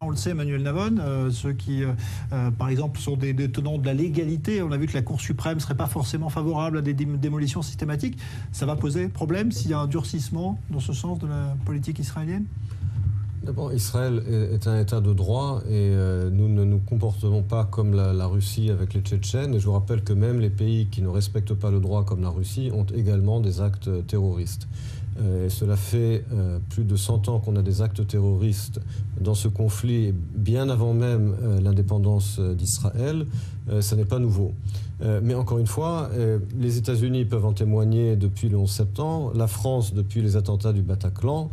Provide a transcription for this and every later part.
On le sait, Emmanuel Navon, ceux qui, par exemple, sont des tenants de la légalité, on a vu que la Cour suprême ne serait pas forcément favorable à des démolitions systématiques. Ça va poser problème s'il y a un durcissement dans ce sens de la politique israélienne? D'abord, Israël est un État de droit et nous ne nous comportons pas comme la Russie avec les Tchétchènes. Et je vous rappelle que même les pays qui ne respectent pas le droit comme la Russie ont également des actes terroristes. Et cela fait plus de 100 ans qu'on a des actes terroristes dans ce conflit, bien avant même l'indépendance d'Israël. Ça n'est pas nouveau. Mais encore une fois, les États-Unis peuvent en témoigner depuis le 11 septembre, la France depuis les attentats du Bataclan.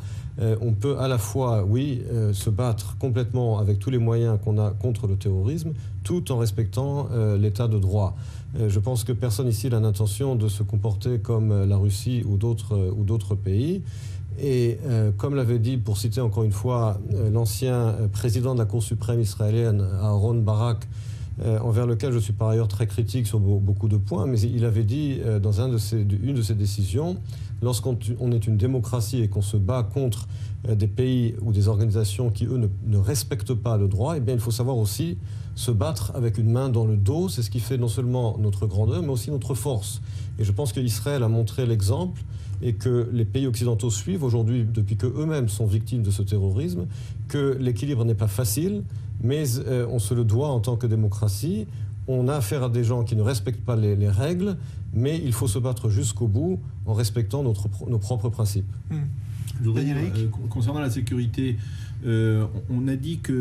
On peut à la fois, oui, se battre complètement avec tous les moyens qu'on a contre le terrorisme, tout en respectant l'état de droit. Je pense que personne ici n'a l'intention de se comporter comme la Russie ou d'autres pays. Et comme l'avait dit, pour citer encore une fois, l'ancien président de la Cour suprême israélienne, Aaron Barak, envers lequel je suis par ailleurs très critique sur beaucoup de points, mais il avait dit dans une de ses décisions, lorsqu'on est une démocratie et qu'on se bat contre des pays ou des organisations qui, eux, ne respectent pas le droit, eh bien, il faut savoir aussi se battre avec une main dans le dos. C'est ce qui fait non seulement notre grandeur, mais aussi notre force. Et je pense qu'Israël a montré l'exemple et que les pays occidentaux suivent aujourd'hui, depuis qu'eux-mêmes sont victimes de ce terrorisme, que l'équilibre n'est pas facile, mais on se le doit en tant que démocratie. On a affaire à des gens qui ne respectent pas les règles, mais il faut se battre jusqu'au bout en respectant nos propres principes. Je voudrais dire, concernant la sécurité, on a dit que